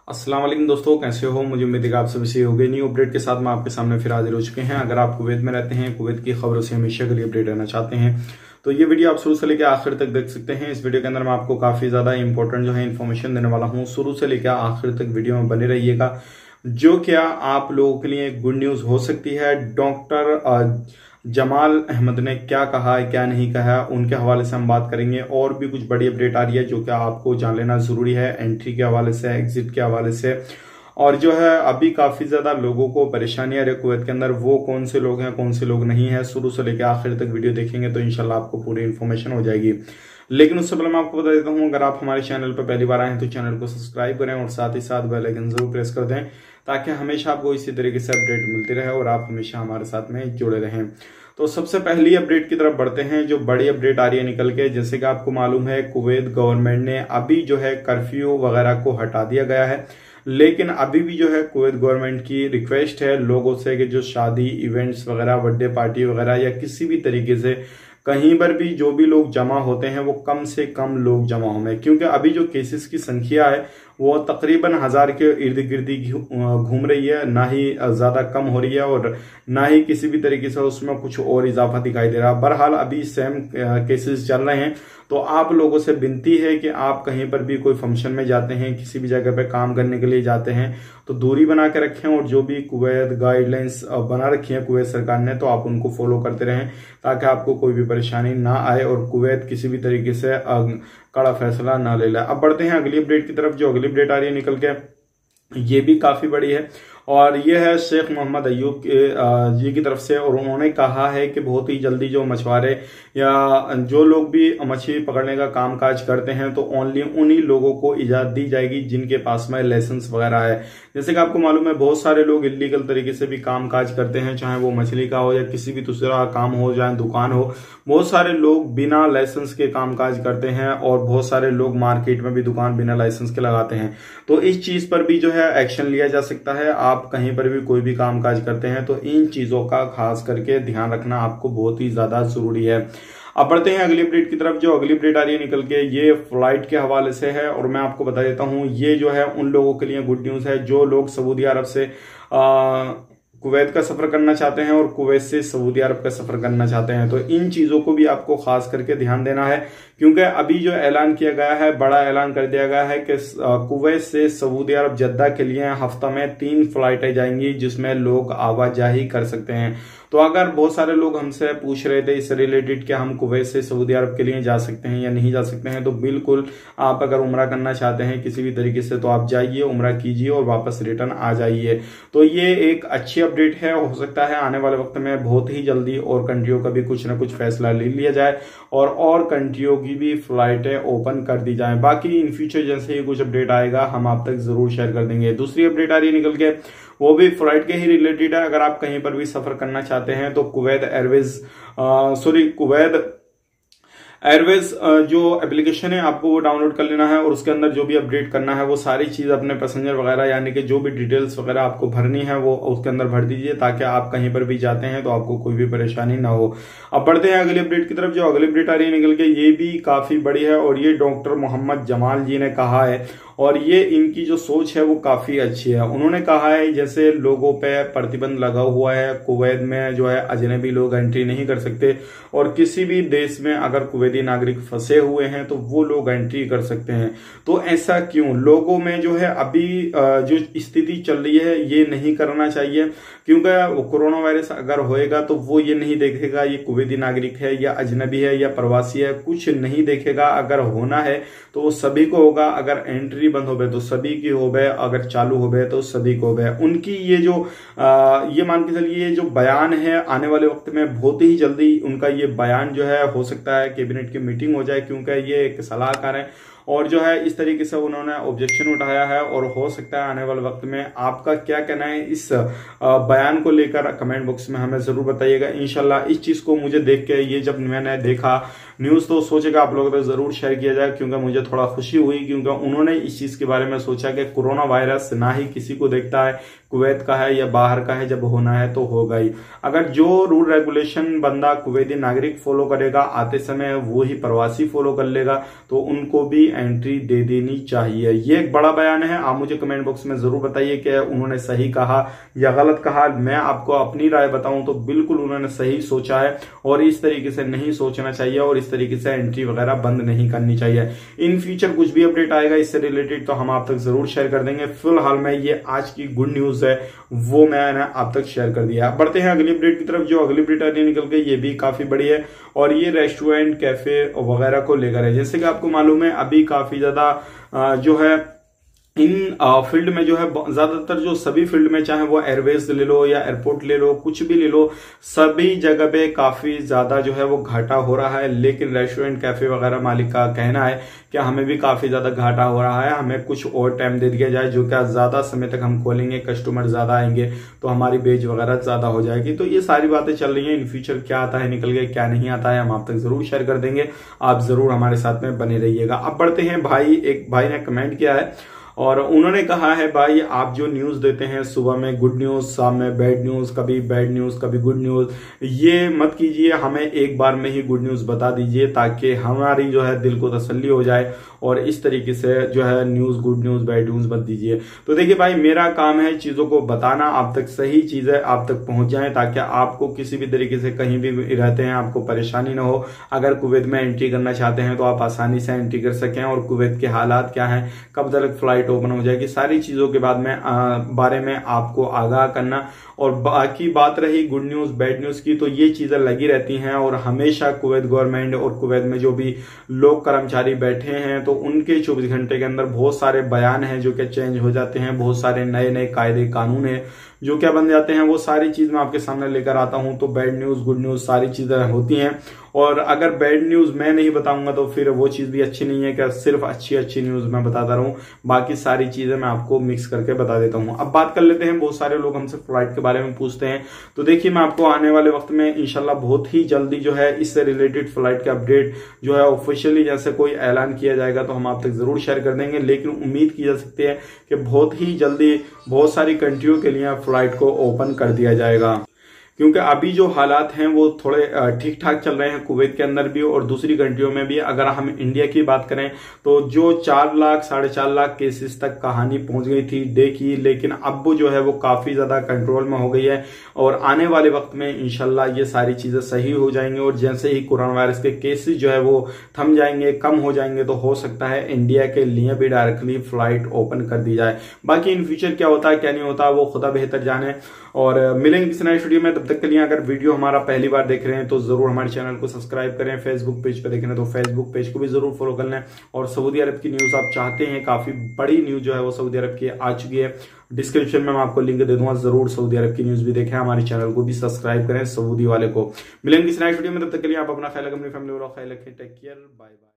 अस्सलाम वालेकुम दोस्तों, कैसे हो? मुझे उम्मीद है कि आप सभी सही हो गए। न्यू अपडेट के साथ मैं आपके सामने फिर हाजिर हो चुके हैं। अगर आप कुवैत में रहते हैं, कुवैत की खबरों से हमेशा के लिए अपडेट रहना चाहते हैं तो ये वीडियो आप शुरू से लेकर आखिर तक देख सकते हैं। इस वीडियो के अंदर मैं आपको काफी ज्यादा इंपॉर्टेंट जो है इन्फॉर्मेशन देने वाला हूँ। शुरू से लेकर आखिर तक वीडियो में बने रहिएगा, जो क्या आप लोगों के लिए गुड न्यूज हो सकती है। डॉक्टर जमाल अहमद ने क्या कहा है, क्या नहीं कहा है, उनके हवाले से हम बात करेंगे। और भी कुछ बड़ी अपडेट आ रही है जो कि आपको जान लेना जरूरी है, एंट्री के हवाले से, एग्जिट के हवाले से। और जो है अभी काफी ज्यादा लोगों को परेशानी आ रही है कुवैत के अंदर, वो कौन से लोग हैं, कौन से लोग नहीं है। शुरू से लेकर आखिर तक वीडियो देखेंगे तो इंशाल्लाह आपको पूरी इन्फॉर्मेशन हो जाएगी। लेकिन उससे पहले मैं आपको बता देता हूं, अगर आप हमारे चैनल पर पहली बार आए हैं तो चैनल को सब्सक्राइब करें और साथ ही साथ बेल आइकन जरूर प्रेस कर दें, ताकि हमेशा आपको इसी तरीके से अपडेट मिलती रहे और आप हमेशा हमारे साथ में जुड़े रहें। तो सबसे पहली अपडेट की तरफ बढ़ते हैं, जो बड़ी अपडेट आ रही है निकल के। जैसे कि आपको मालूम है, कुवैत गवर्नमेंट ने अभी जो है कर्फ्यू वगैरह को हटा दिया गया है, लेकिन अभी भी जो है कुवैत गवर्नमेंट की रिक्वेस्ट है लोगों से कि जो शादी इवेंट्स वगैरह, बर्थडे पार्टी वगैरह या किसी भी तरीके से कहीं पर भी जो भी लोग जमा होते हैं वो कम से कम लोग जमा हों, क्योंकि अभी जो केसेस की संख्या है वो तकरीबन 1000 के इर्द गिर्द घूम रही है, ना ही ज्यादा कम हो रही है और ना ही किसी भी तरीके से उसमें कुछ और इजाफा दिखाई दे रहा है। बहरहाल अभी सेम केसेस चल रहे हैं। तो आप लोगों से विनती है कि आप कहीं पर भी कोई फंक्शन में जाते हैं, किसी भी जगह पे काम करने के लिए जाते हैं तो दूरी बना के रखें, और जो भी कुवैत गाइडलाइंस बना रखी है कुवैत सरकार ने तो आप उनको फॉलो करते रहें, ताकि आपको कोई भी परेशानी ना आए और कुवैत किसी भी तरीके से कड़ा फैसला ना ले ले। अब बढ़ते हैं अगली अपडेट की तरफ। जो अगली अपडेट आ रही है निकल के, ये भी काफी बड़ी है और ये है शेख मोहम्मद अयूब जी की तरफ से। और उन्होंने कहा है कि बहुत ही जल्दी जो मछुआरे या जो लोग भी मछली पकड़ने का कामकाज करते हैं तो ओनली उन्हीं लोगों को इजाजत दी जाएगी जिनके पास में लाइसेंस वगैरह है। जैसे कि आपको मालूम है, बहुत सारे लोग इलीगल तरीके से भी कामकाज करते हैं, चाहे वो मछली का हो या किसी भी दूसरा काम हो, चाहे दुकान हो। बहुत सारे लोग बिना लाइसेंस के कामकाज करते हैं और बहुत सारे लोग मार्केट में भी दुकान बिना लाइसेंस के लगाते हैं। तो इस चीज पर भी जो है एक्शन लिया जा सकता है। आप कहीं पर भी कोई भी कामकाज करते हैं तो इन चीजों का खास करके ध्यान रखना आपको बहुत ही ज्यादा जरूरी है। अब बढ़ते हैं अगली अपडेट की तरफ। जो अगली अपडेट आ रही है निकल के, ये फ्लाइट के हवाले से है और मैं आपको बता देता हूं, ये जो है उन लोगों के लिए गुड न्यूज है जो लोग सऊदी अरब से कुवैत का सफर करना चाहते हैं और कुवैत से सऊदी अरब का सफर करना चाहते हैं। तो इन चीजों को भी आपको खास करके ध्यान देना है, क्योंकि अभी जो ऐलान किया गया है, बड़ा ऐलान कर दिया गया है कि कुवैत से सऊदी अरब जद्दा के लिए हफ्ता में 3 फ्लाइटें जाएंगी जिसमें लोग आवाजाही कर सकते हैं। तो अगर बहुत सारे लोग हमसे पूछ रहे थे इससे रिलेटेड कि हम कुवैत से सऊदी अरब के लिए जा सकते हैं या नहीं जा सकते हैं, तो बिल्कुल आप अगर उम्रा करना चाहते हैं किसी भी तरीके से तो आप जाइए, उम्रा कीजिए और वापस रिटर्न आ जाइए। तो ये एक अच्छी अपडेट है। हो सकता है आने वाले वक्त में बहुत ही जल्दी और कंट्रियों का भी कुछ ना कुछ फैसला ले लिया जाए और कंट्रियों की भी फ्लाइटें ओपन कर दी जाए। बाकी इन फ्यूचर जैसे ही कुछ अपडेट आएगा हम आप तक जरूर शेयर कर देंगे। दूसरी अपडेट आ रही है निकल के, वो भी फ्लाइट के ही रिलेटेड है। अगर आप कहीं पर भी सफर करना चाहते हैं तो कुवैत एयरवेज जो एप्लीकेशन है आपको वो डाउनलोड कर लेना है और उसके अंदर जो भी अपडेट करना है वो सारी चीज अपने पैसेंजर वगैरह यानी कि जो भी डिटेल्स वगैरह आपको भरनी है वो उसके अंदर भर दीजिए, ताकि आप कहीं पर भी जाते हैं तो आपको कोई भी परेशानी ना हो। अब बढ़ते हैं अगली अपडेट की तरफ। जो अगली अपडेट आ रही है निकल के, ये भी काफी बड़ी है और ये डॉक्टर मोहम्मद जमाल जी ने कहा है और ये इनकी जो सोच है वो काफी अच्छी है। उन्होंने कहा है जैसे लोगों पे प्रतिबंध लगा हुआ है, कुवैत में जो है अजनबी लोग एंट्री नहीं कर सकते और किसी भी देश में अगर कुवैती नागरिक फंसे हुए हैं तो वो लोग एंट्री कर सकते हैं। तो ऐसा क्यों? लोगों में जो है अभी जो स्थिति चल रही है ये नहीं करना चाहिए, क्योंकि कोरोना वायरस अगर होएगा तो वो ये नहीं देखेगा ये कुवैती नागरिक है या अजनबी है या प्रवासी है, कुछ नहीं देखेगा। अगर होना है तो सभी को होगा, अगर एंट्री बंद हो गए तो सभी की हो गए, अगर चालू हो गए तो सभी को हो गए। उनकी ये जो ये मान के चलिए ये जो बयान है आने वाले वक्त में बहुत ही जल्दी उनका ये बयान जो है हो सकता है कैबिनेट की मीटिंग हो जाए, क्योंकि ये एक सलाहकार है और जो है इस तरीके से उन्होंने ऑब्जेक्शन उठाया है। और हो सकता है आने वाले वक्त में आपका क्या कहना है इस बयान को लेकर कमेंट बॉक्स में हमें जरूर बताइएगा। इंशाल्लाह इस चीज को मुझे देख के, ये जब मैंने देखा न्यूज तो सोचेगा आप लोगों को जरूर शेयर किया जाए, क्योंकि मुझे थोड़ा खुशी हुई, क्योंकि उन्होंने इस चीज के बारे में सोचा कि कोरोना वायरस ना ही किसी को देखता है, कुवैत का है या बाहर का है, जब होना है तो होगा ही। अगर जो रूल रेगुलेशन बंदा कुवैती नागरिक फॉलो करेगा आते समय वो ही प्रवासी फॉलो कर लेगा तो उनको भी एंट्री दे देनी चाहिए। ये एक बड़ा बयान है। आप मुझे कमेंट बॉक्स में जरूर बताइए कि उन्होंने सही कहा या गलत कहा। मैं आपको अपनी राय बताऊं तो बिल्कुल उन्होंने सही सोचा है और इस तरीके से नहीं सोचना चाहिए और इस तरीके से एंट्री वगैरह बंद नहीं करनी चाहिए। इन फ्यूचर कुछ भी अपडेट आएगा इससे रिलेटेड तो हम आप तक जरूर शेयर कर देंगे। फिलहाल में ये आज की गुड न्यूज है वो मैंने आप तक शेयर कर दिया। बढ़ते हैं अगली अपडेट की तरफ। जो अगली अपडेट आने निकल गई ये भी काफी बड़ी है और ये रेस्टोरेंट, कैफे वगैरह को लेकर है। जैसे कि आपको मालूम है अभी काफी ज्यादा जो है इन फील्ड में जो है ज्यादातर जो सभी फील्ड में, चाहे वो एयरवेज ले लो या एयरपोर्ट ले लो, कुछ भी ले लो, सभी जगह पे काफी ज्यादा जो है वो घाटा हो रहा है। लेकिन रेस्टोरेंट, कैफे वगैरह मालिक का कहना है कि हमें भी काफी ज्यादा घाटा हो रहा है, हमें कुछ और टाइम दे दिया जाए, जो क्या ज्यादा समय तक हम खोलेंगे, कस्टमर ज्यादा आएंगे तो हमारी बेच वगैरह ज्यादा हो जाएगी। तो ये सारी बातें चल रही है। इन फ्यूचर क्या आता है निकल के, क्या नहीं आता है, हम आप तक जरूर शेयर कर देंगे। आप जरूर हमारे साथ में बने रहिएगा। अब बढ़ते हैं एक भाई ने कमेंट किया है और उन्होंने कहा है, भाई आप जो न्यूज देते हैं सुबह में गुड न्यूज, शाम में बैड न्यूज, कभी बैड न्यूज कभी गुड न्यूज, ये मत कीजिए। हमें एक बार में ही गुड न्यूज बता दीजिए ताकि हमारी जो है दिल को तसल्ली हो जाए और इस तरीके से जो है news good news bad news मत दीजिए। तो देखिए भाई, मेरा काम है चीजों को बताना, आप तक सही चीजें आप तक पहुंच जाए ताकि आपको किसी भी तरीके से कहीं भी रहते हैं आपको परेशानी ना हो। अगर कुवैत में एंट्री करना चाहते हैं तो आप आसानी से एंट्री कर सकें और कुवैत के हालात क्या है, कब तक फ्लाइट ओपन हो जाएगी, सारी चीजों के बारे में आपको आगाह करना। और बाकी बात रही गुड न्यूज बैड न्यूज की, तो ये चीजें लगी रहती हैं और हमेशा कुवैत गवर्नमेंट और कुवैत में जो भी लोग कर्मचारी बैठे हैं तो उनके 24 घंटे के अंदर बहुत सारे बयान हैं जो कि चेंज हो जाते हैं, बहुत सारे नए नए कायदे कानून है जो क्या बन जाते हैं। वो सारी चीज मैं आपके सामने लेकर आता हूं। तो बैड न्यूज गुड न्यूज सारी चीजें होती हैं और अगर बैड न्यूज मैं नहीं बताऊंगा तो फिर वो चीज भी अच्छी नहीं है कि सिर्फ अच्छी न्यूज मैं बताता रहूं। बाकी सारी चीजें मैं आपको मिक्स करके बता देता हूं। अब बात कर लेते हैं, बहुत सारे लोग हमसे फ्लाइट के बारे में पूछते हैं। तो देखिए, मैं आपको आने वाले वक्त में इंशाल्लाह बहुत ही जल्दी जो है इससे रिलेटेड फ्लाइट के अपडेट जो है ऑफिशियली जैसे कोई ऐलान किया जाएगा तो हम आप तक जरूर शेयर कर देंगे। लेकिन उम्मीद की जा सकती है कि बहुत ही जल्दी बहुत सारी कंट्रियों के लिए फ्लाइट को ओपन कर दिया जाएगा, क्योंकि अभी जो हालात हैं वो थोड़े ठीक ठाक चल रहे हैं कुवैत के अंदर भी और दूसरी कंट्रियों में भी। अगर हम इंडिया की बात करें तो जो 4 लाख 4.5 लाख केसेस तक कहानी पहुंच गई थी डे की, लेकिन अब वो जो है वो काफी ज्यादा कंट्रोल में हो गई है और आने वाले वक्त में इंशाल्लाह ये सारी चीजें सही हो जाएंगी। और जैसे ही कोरोना वायरस के केसेस जो है वो थम जाएंगे, कम हो जाएंगे, तो हो सकता है इंडिया के लिए भी डायरेक्टली फ्लाइट ओपन कर दी जाए। बाकी इन फ्यूचर क्या होता है क्या नहीं होता वो खुदा बेहतर जाने। और मिलेंगे किसी नए वीडियो में, तब तक के लिए अगर वीडियो हमारा पहली बार देख रहे हैं तो जरूर हमारे चैनल को सब्सक्राइब करें। फेसबुक पेज पे देख रहे हैं तो फेसबुक पेज को भी जरूर फॉलो कर लें। और सऊदी अरब की न्यूज आप चाहते हैं, काफी बड़ी न्यूज जो है वो सऊदी अरब की आ चुकी है, डिस्क्रिप्शन में मैं आपको लिंक दे दूंगा, जरूर सऊदी अरब की न्यूज भी देखें, हमारे चैनल को भी सब्सक्राइब करें सऊदी वाले को। मिलेंगे किसी नए वीडियो में, तब तक के लिए आप अपना ख्याल रखें, अपनी फैमिली वालों का ख्याल रखें। Take care, bye bye.